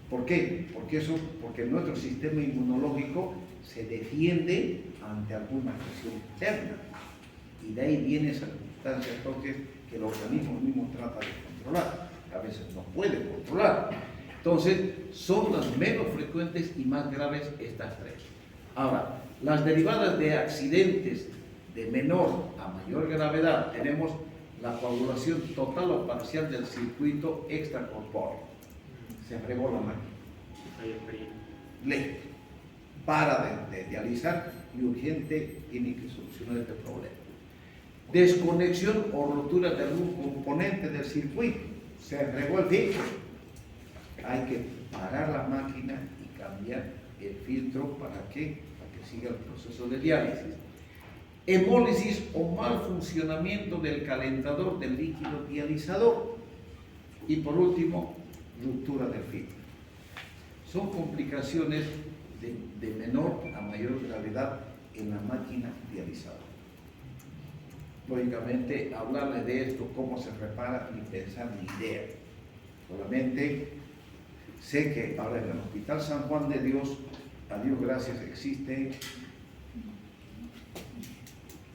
¿Por qué? Porque nuestro sistema inmunológico se defiende ante alguna presión externa y de ahí vienen esas sustancias tóxicas que el organismo mismo trata de controlar, a veces no puede controlar. Entonces, son las menos frecuentes y más graves estas tres. Ahora, las derivadas de accidentes de menor a mayor gravedad, tenemos la coagulación total o parcial del circuito extracorpóreo. Se fregó la máquina. Le para de dializar y urgente tiene que solucionar este problema. Desconexión o rotura de algún componente del circuito. Se fregó el filtro. Hay que parar la máquina y cambiar el filtro para que que sigue el proceso de diálisis. Hemólisis o mal funcionamiento del calentador del líquido dializador. Y por último, ruptura del filtro. Son complicaciones de menor a mayor gravedad en la máquina dializadora. Lógicamente, hablarle de esto, cómo se repara, ni pensar ni idea. Solamente sé que ahora en el Hospital San Juan de Dios, a Dios gracias, existe.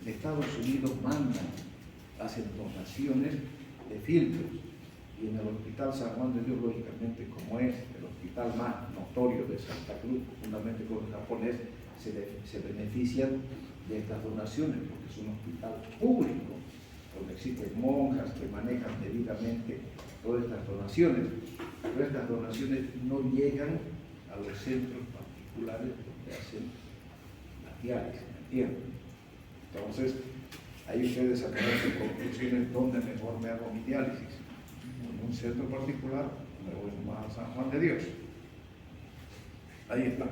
De Estados Unidos mandan, hacen donaciones de filtros. Y en el Hospital San Juan de Dios, lógicamente, como es el hospital más notorio de Santa Cruz, fundamentalmente con el japonés, se benefician de estas donaciones, porque es un hospital público, donde existen monjas que manejan debidamente todas estas donaciones. Pero estas donaciones no llegan a los centros particulares donde hacen las diálisis, ¿me entienden? Entonces, ahí ustedes sacarán sus conclusiones dónde mejor me hago mi diálisis. En un centro particular, me voy nomás a San Juan de Dios. Ahí está.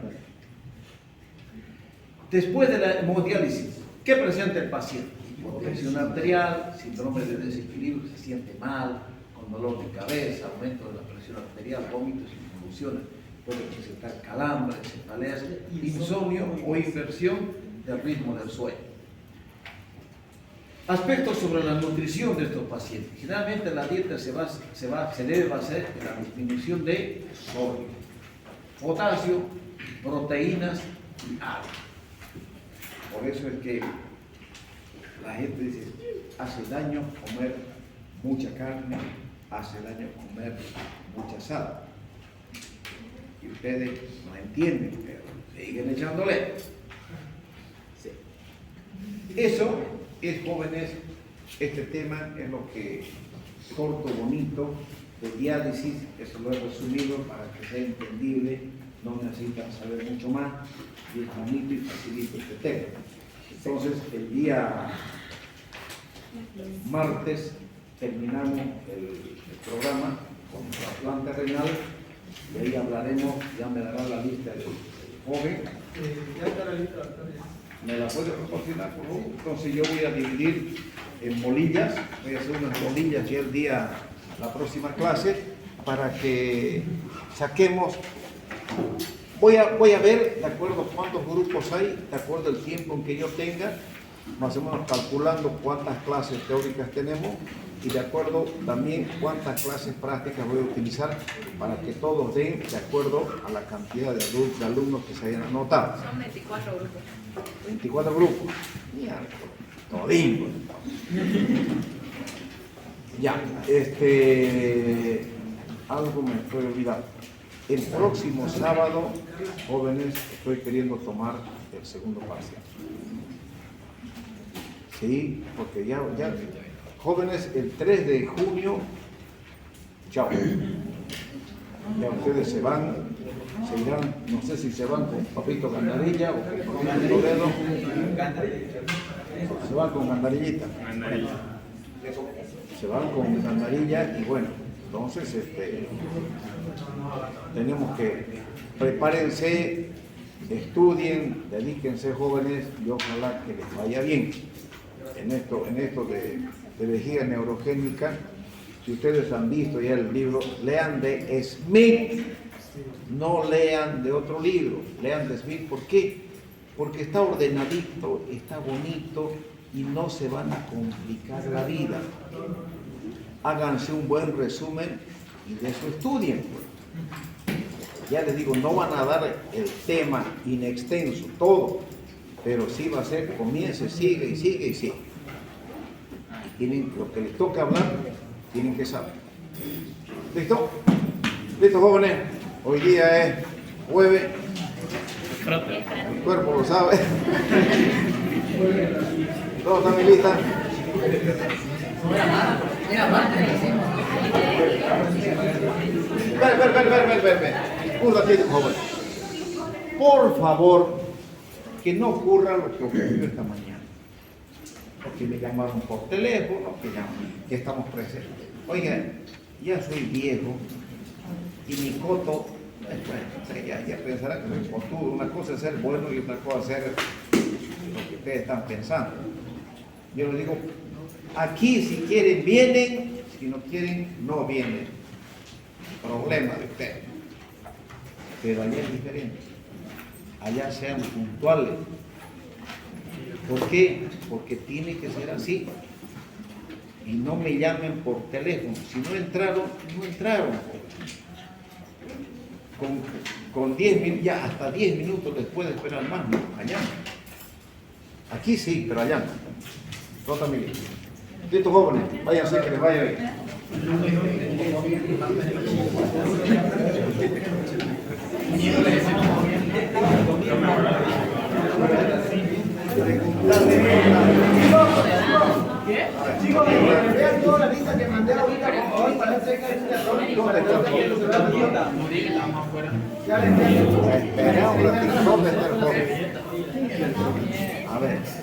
Después de la hemodiálisis, ¿qué presenta el paciente? Hipotensión arterial, síndrome de desequilibrio, se siente mal, con dolor de cabeza, aumento de la presión arterial, vómitos y convulsiones. Puede presentar calambres, cefaleas, insomnio o inversión del ritmo del sueño. Aspectos sobre la nutrición de estos pacientes. Generalmente la dieta se debe basar en la disminución de sodio, potasio, proteínas y agua. Por eso es que la gente dice, hace daño comer mucha carne, hace daño comer mucha sal. Y ustedes no entienden, pero siguen echándole. Sí. Eso es, jóvenes, este tema es lo que corto, bonito, de diálisis, eso lo he resumido para que sea entendible, no necesitan saber mucho más, y es bonito y facilito este tema. Entonces, el día martes terminamos el programa con trasplante renal, y ahí hablaremos, ya me dará la lista del joven. Ya está la lista, ¿Me la puede proporcionar, por favor? Entonces yo voy a dividir en bolillas, voy a hacer unas bolillas ya el día, la próxima clase, para que saquemos. Voy a ver, de acuerdo a cuántos grupos hay, de acuerdo al tiempo en que yo tenga, más o menos calculando cuántas clases teóricas tenemos y de acuerdo también cuántas clases prácticas voy a utilizar para que todos den de acuerdo a la cantidad de alumnos que se hayan anotado. Son 24 grupos. 24 grupos. Mierda, todingo. Ya, algo me estoy olvidando. El próximo sábado, jóvenes, estoy queriendo tomar el segundo parcial. Sí, porque ya, jóvenes, el 3 de junio, chao. Ya ustedes se irán, no sé si se van con Papito Gandarilla o con Papito Toledo. Se van con Gandarillita. Se van con Gandarilla y bueno, entonces tenemos que prepárense, estudien, dedíquense jóvenes y ojalá que les vaya bien en esto de vejiga neurogénica. Si ustedes han visto ya el libro, lean de Smith, no lean de otro libro, lean de Smith. ¿Por qué? Porque está ordenadito, está bonito y no se van a complicar la vida. Háganse un buen resumen y de eso estudien. Ya les digo, no van a dar el tema in extenso, todo, pero sí va a ser, comience, sigue y sigue y sigue. Y tienen, lo que les toca hablar, tienen que saber. ¿Listo? ¿Listo, jóvenes? Hoy día es jueves. El cuerpo lo sabe. ¿Todos están listos? Ven. Un ratito, joven. Por favor, que no ocurra lo que ocurrió esta mañana. Porque me llamaron por teléfono, que estamos presentes. Oigan, ya soy viejo y mi coto Bueno, ya pensarán que soy postudo. Una cosa es ser bueno y otra cosa es ser lo que ustedes están pensando. Yo les digo, aquí si quieren vienen, si no quieren no vienen. Problema de ustedes. Pero allá es diferente. Allá sean puntuales. ¿Por qué? Porque tiene que ser así. Y no me llamen por teléfono. Si no entraron, no entraron. Con 10 minutos, ya hasta 10 minutos después de esperar más, no, allá no. Aquí sí, pero allá no. No también. Estos jóvenes, váyanse que les vaya bien. Chicos, vean toda la lista que mandé ahorita, por favor, para hacer que hay Espera un ratito, ¿dónde está el joven? A ver.